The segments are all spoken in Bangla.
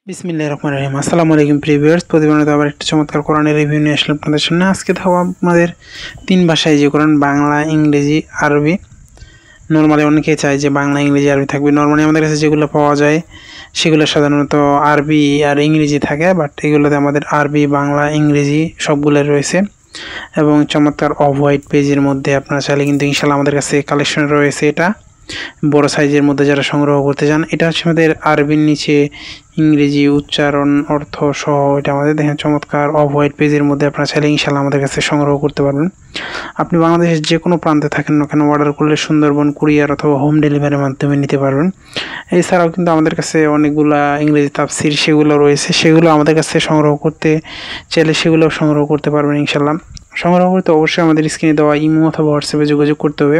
বিসমিল্লাহির রহমানির রহিম। আসসালামু আলাইকুম প্রিভিউয়ার্স, প্রতিদিনের আবার একটা চমৎকার কোরআনের রিভিউ নিয়ে আসলাম আপনাদের সামনে। আজকে থাকবো আপনাদের তিন ভাষায় যে কোরআন, বাংলা, ইংরেজি, আরবি। নর্মালি অনেকেই চায় যে বাংলা, ইংরেজি, আরবি থাকবে। নর্মালি আমাদের কাছে যেগুলো পাওয়া যায় সেগুলো সাধারণত আরবি আর ইংরেজি থাকে, বাট এগুলোতে আমাদের আরবি, বাংলা, ইংরেজি সবগুলো রয়েছে এবং চমৎকার অফ হোয়াইট পেজের মধ্যে আপনারা চাইলে কিন্তু ইনশাল্লাহ আমাদের কাছে কালেকশন রয়েছে। এটা বড় সাইজের মধ্যে যারা সংগ্রহ করতে চান, এটা হচ্ছে আমাদের আরবির নিচে ইংরেজি উচ্চারণ অর্থ সহ এটা আমাদের দেখেন চমৎকার অফ হোয়াইট পেজের মধ্যে আপনারা চাইলে ইনশাল্লাহ আমাদের কাছে সংগ্রহ করতে পারবেন। আপনি বাংলাদেশের যে কোনো প্রান্তে থাকেন না কেন অর্ডার করলে সুন্দরবন কুরিয়ার অথবা হোম ডেলিভারির মাধ্যমে নিতে পারবেন। এছাড়াও কিন্তু আমাদের কাছে অনেকগুলা ইংরেজি তাফসির সেগুলো রয়েছে, সেগুলো আমাদের কাছে সংগ্রহ করতে চাইলে সেগুলো সংগ্রহ করতে পারবেন ইনশাল্লাহ। সংগ্রহ করতে অবশ্যই আমাদের স্ক্রিনে দেওয়া ইমো অথবা হোয়াটসঅ্যাপে যোগাযোগ করতে হবে,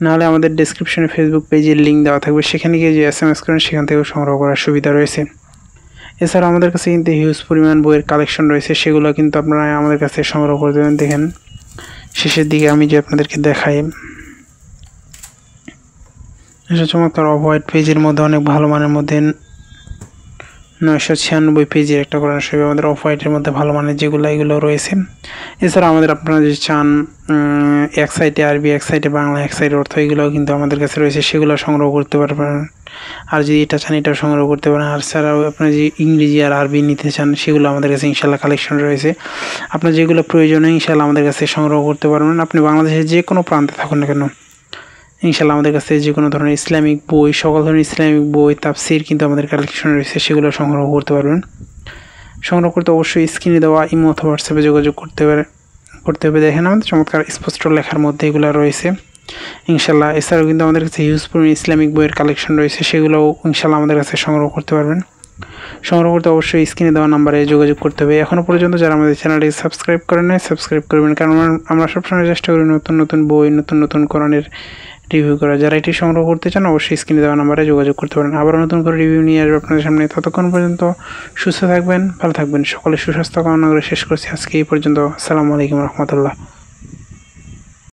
নাহলে আমাদের ডেসক্রিপশনে ফেসবুক পেজের লিঙ্ক দেওয়া থাকবে, সেখানে গিয়ে যে SMS করেন সেখান থেকেও সংগ্রহ করার সুবিধা রয়েছে। এছাড়া আমাদের কাছে কিন্তু হিউজ পরিমাণ বইয়ের কালেকশন রয়েছে, সেগুলো কিন্তু আপনারা আমাদের কাছে সংগ্রহ করতে পারেন। দেখেন শেষের দিকে আমি যে আপনাদেরকে দেখাই, চমৎকার অফ হোয়াইট পেজের মধ্যে অনেক ভালো মানের মধ্যে 996 পেজের একটা কোরআন শরীফ আমাদের অফ হোয়াইটের মধ্যে ভালো মানের যেগুলো এগুলো রয়েছে। এছাড়া আমাদের আপনারা যদি চান এক সাইডে আরবি, এক সাইডে বাংলা, এক সাইডে অর্থ, এগুলোও কিন্তু আমাদের কাছে রয়েছে, সেগুলো সংগ্রহ করতে পারবেন। আর যদি এটা চান এটাও সংগ্রহ করতে পারেন। আর ছাড়াও আপনারা যে ইংরেজি আর আরবি নিতে চান সেগুলো আমাদের কাছে ইনশাল্লাহ কালেকশন রয়েছে। আপনার যেগুলো প্রয়োজনীয় ইনশাল্লাহ আমাদের কাছে সংগ্রহ করতে পারবেন। আপনি বাংলাদেশের যে কোনো প্রান্তে থাকুন না কেন ইনশাল্লাহ আমাদের কাছে যে কোনো ধরনের ইসলামিক বই, সকল ধরনের ইসলামিক বই, তাফসির কিন্তু আমাদের কালেকশন রয়েছে, সেগুলো সংগ্রহ করতে পারবেন। সংগ্রহ করতে অবশ্যই স্ক্রিনে দেওয়া ইমো অথবা হোয়াটসঅ্যাপে যোগাযোগ করতে হবে। দেখেন আমাদের চমৎকার স্পষ্ট লেখার মধ্যে এগুলো রয়েছে ইনশাল্লাহ। এছাড়াও কিন্তু আমাদের কাছে হিউজ পরিমাণ ইসলামিক বইয়ের কালেকশন রয়েছে, সেগুলোও ইনশাল্লাহ আমাদের কাছে সংগ্রহ করতে পারবেন। সংগ্রহ করতে অবশ্যই স্ক্রিনে দেওয়া নাম্বারে যোগাযোগ করতে হবে। এখনও পর্যন্ত যারা আমাদের চ্যানেলটি সাবস্ক্রাইব করেন নাই, সাবস্ক্রাইব করবেন, কারণ আমরা সবসময় চেষ্টা করি নতুন নতুন বই, নতুন নতুন কোরআনের রিভিউ করা। যারা এটি সংগ্রহ করতে চান অবশ্যই স্ক্রিনে দেওয়া নাম্বারে যোগাযোগ করতে পারেন। আবার নতুন করে রিভিউ নিয়ে আসবে আপনাদের সামনে। ততক্ষণ পর্যন্ত সুস্থ থাকবেন, ভালো থাকবেন। সকলে সুস্বাস্থ্য কামনা করে শেষ করছি আজকে এই পর্যন্ত। আসসালামু আলাইকুম রহমতুল্লাহ।